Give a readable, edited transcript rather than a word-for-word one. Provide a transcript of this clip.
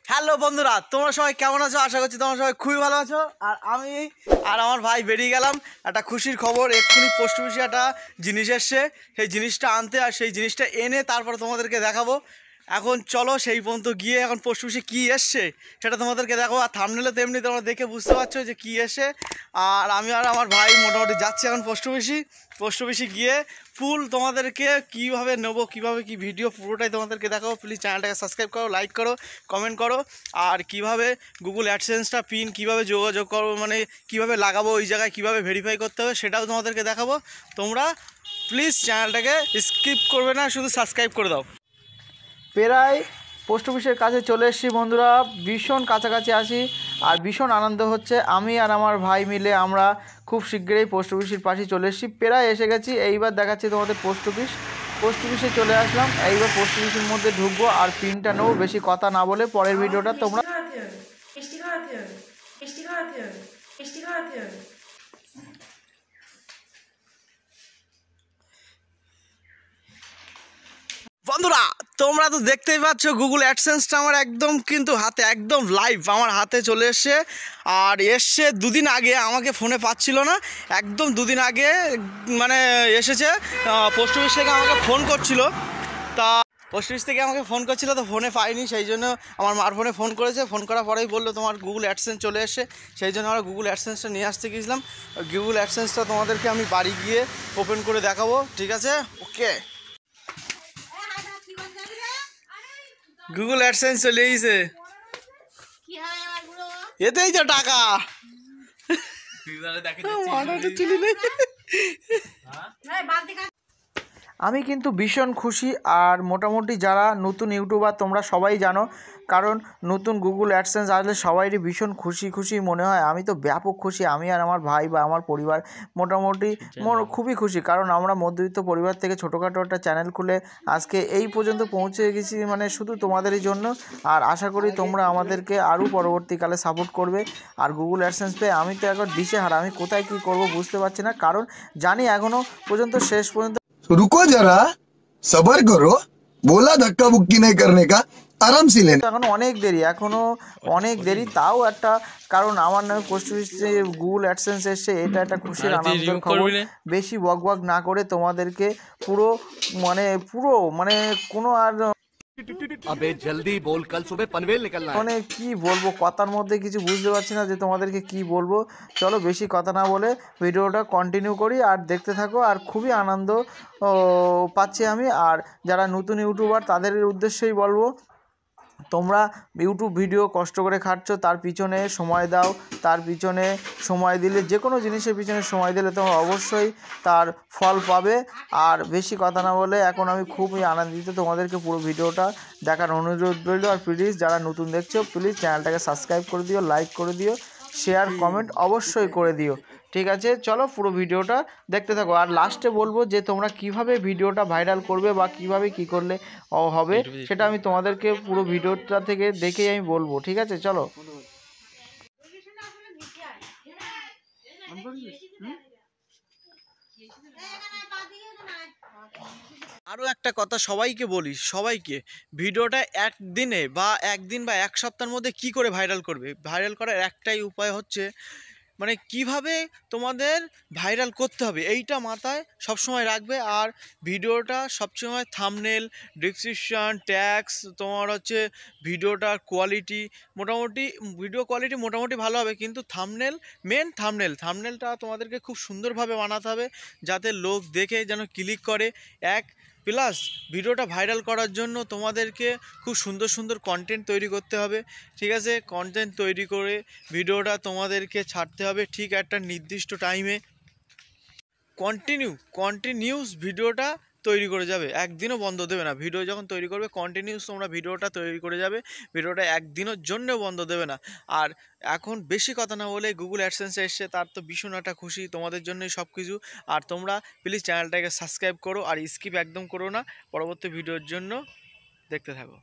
Hello বন্ধুরা, তোমরা সবাই কেমন আছো? আশা করছি তোমরা সবাই খুবই ভালো আছো। আর আমি আর আমার ভাই বেরিয়ে গেলাম একটা খুশির খবর। এক্ষুনি পোস্ট অফিসে একটা জিনিস এসছে, সেই জিনিসটা আনতে, আর সেই জিনিসটা এনে তারপর তোমাদেরকে দেখাবো। এখন চলো সেই পর্যন্ত গিয়ে এখন পোস্ট অফিসে কী এসছে সেটা তোমাদেরকে দেখাবো। আর থাম্বনেলে তেমনি তোমরা দেখে বুঝতে পারছো যে কী এসে। আর আমি আর আমার ভাই মোটামুটি যাচ্ছি এখন পোস্ট অফিসে গিয়ে ফুল তোমাদেরকে কীভাবে নেবো, কীভাবে কী ভিডিও পুরোটাই তোমাদেরকে দেখাবো। প্লিজ চ্যানেলটাকে সাবস্ক্রাইব করো, লাইক করো, কমেন্ট করো। আর কীভাবে গুগল অ্যাডসেন্সটা পিন কীভাবে যোগাযোগ করো, মানে কীভাবে লাগাবো ওই জায়গায়, কীভাবে ভেরিফাই করতে হবে সেটাও তোমাদেরকে দেখাবো। তোমরা প্লিজ চ্যানেলটাকে স্কিপ করবে না, শুধু সাবস্ক্রাইব করে দাও। প্রায় পোস্ট অফিসের কাছে চলে এসেছি বন্ধুরা, ভীষণ কাছাকাছি আসি আর ভীষণ আনন্দ হচ্ছে। আমি আর আমার ভাই মিলে আমরা খুব শীঘ্রই পোস্ট অফিসের পাশে চলে এসেছি, প্রায় এসে গেছি। এইবার দেখাচ্ছি তোমাদের পোস্ট অফিসে চলে আসলাম। এইবার পোস্ট অফিসের মধ্যে ঢুকবো আর পিনটা নেবো। বেশি কথা না বলে পরের ভিডিওটা তোমরা বন্ধুরা, তোমরা তো দেখতেই পাচ্ছ গুগল অ্যাডসেন্সটা আমার একদম কিন্তু হাতে, একদম লাইভ আমার হাতে চলে এসছে। আর এসছে দুদিন আগে, আমাকে ফোনে পাচ্ছিল না, একদম দুদিন আগে মানে এসেছে। পোস্ট অফিস থেকে আমাকে ফোন করছিল, তা পোস্ট অফিস থেকে আমাকে ফোন করছিল, তো ফোনে পাইনি, সেই জন্য আমার মার ফোনে ফোন করেছে। ফোন করার পরেই বললো তোমার গুগল অ্যাডসেন্স চলে এসছে। সেই জন্য আমরা গুগল অ্যাডসেন্সটা নিয়ে আসতে গিয়েছিলাম। গুগল অ্যাডসেন্সটা তোমাদেরকে আমি বাড়ি গিয়ে ওপেন করে দেখাবো, ঠিক আছে? ওকে, গুগল অ্যাডসেন্স চলে এসেছে, এতেই তো টাকা। আমি কিন্তু ভীষণ খুশি। আর মোটামুটি যারা নতুন ইউটিউবার তোমরা সবাই জানো, কারণ নতুন গুগল অ্যাডসেন্স আসলে সবাইরই ভীষণ খুশি মনে হয়। আমি তো ব্যাপক খুশি, আমি আর আমার ভাই বা আমার পরিবার মোটামুটি খুবই খুশি, কারণ আমরা মধ্যবিত্ত পরিবার থেকে ছোটোখাটো একটা চ্যানেল খুলে আজকে এই পর্যন্ত পৌঁছে গেছি, মানে শুধু তোমাদেরই জন্য। আর আশা করি তোমরা আমাদেরকে আরও পরবর্তীকালে সাপোর্ট করবে। আর গুগল অ্যাডসেন্স পেয়ে আমি তো এখন দিশেহারা, আমি কোথায় কী করব বুঝতে পারছি না, কারণ জানি এখনও পর্যন্ত শেষ পর্যন্ত रुको जरा सबर करो, बोला धक्का बुक्की नहीं करने का, आराम से लेना। এখনো অনেক দেরি, তাও একটা কারণ আমার নামে পোস্ট অফিসে গুগল অ্যাডসেন্স এসছে, এটা একটা খুশির আনন্দের খবর। বেশি বক না করে তোমাদেরকে পুরো মানে কোনো আর अबे जल्दी बोल, कल सुबह पनवेल निकलना है। মানে কি বলবো, কথার মধ্যে কিছু বুঝতে পারছি না যে তোমাদেরকে কি বলবো। চলো বেশি কথা না বলে ভিডিওটা কন্টিনিউ করি আর দেখতে থাকো। আর খুবই আনন্দ পাচ্ছি আমি। আর যারা নতুন ইউটিউবার তাদের উদ্দেশ্যেই বলবো, তোমরা ইউটিউব ভিডিও কষ্ট করে খাটছো, তার পিছনে সময় দাও। তার পিছনে সময় দিলে, যে কোনো জিনিসের পিছনে সময় দিলে তোমরা অবশ্যই তার ফল পাবে। আর বেশি কথা না বলে এখন আমি খুবই আনন্দিত, তোমাদেরকে পুরো ভিডিওটা দেখার অনুরোধ রইল। আর প্লিজ যারা নতুন দেখছো, প্লিজ চ্যানেলটাকে সাবস্ক্রাইব করে দিও, লাইক করে দিও, শেয়ার কমেন্ট অবশ্যই করে দিও, ঠিক আছে? চলো পুরো ভিডিওটা দেখতে থাকো। আর লাস্টে বলবো যে তোমরা কিভাবে ভিডিওটা ভাইরাল করবে বা কিভাবে কি করলে হবে সেটা আমি তোমাদেরকে পুরো ভিডিওটা থেকে দেখেই আমি বলবো, ঠিক আছে? চলো। আরও একটা কথা সবাইকে বলি, ভিডিওটা একদিনে বা একদিন বা এক সপ্তাহের মধ্যে কি করে ভাইরাল করবে। ভাইরাল করার একটাই উপায় হচ্ছে, মানে কিভাবে তোমাদের ভাইরাল করতে হবে এইটা মাথায় সবসময় রাখবে। আর ভিডিওটা সবসময় থাম্বনেল, ডেসক্রিপশন, ট্যাগস, তোমার হচ্ছে ভিডিওটার কোয়ালিটি, ভিডিও কোয়ালিটি মোটামুটি ভালো হবে, কিন্তু থাম্বনেলটা তোমাদেরকে খুব সুন্দরভাবে বানাতে হবে, যাতে লোক দেখে যেন ক্লিক করে। প্লাস ভিডিওটা ভাইরাল করার জন্য তোমাদেরকে খুব সুন্দর কন্টেন্ট তৈরি করতে হবে, ঠিক আছে? কন্টেন্ট তৈরি করে ভিডিওটা তোমাদেরকে ছাড়তে হবে ঠিক একটা নির্দিষ্ট টাইমে। কন্টিনিউস ভিডিওটা তৈরি করে যাবে, একদিনও বন্ধ দেবে না। ভিডিও যখন তৈরি করবে কন্টিনিউস তোমরা ভিডিওটা তৈরি করে যাবে, ভিডিওটা একদিনের জন্যও বন্ধ দেবে না। আর এখন বেশি কথা না বলে গুগল অ্যাডসেন্স এসছে, তার তো ভীষণ একটা খুশি, তোমাদের জন্যই সব কিছু। আর তোমরা প্লিজ চ্যানেলটাকে সাবস্ক্রাইব করো আর স্কিপ একদম করো না, পরবর্তী ভিডিওর জন্য দেখতে থাকো।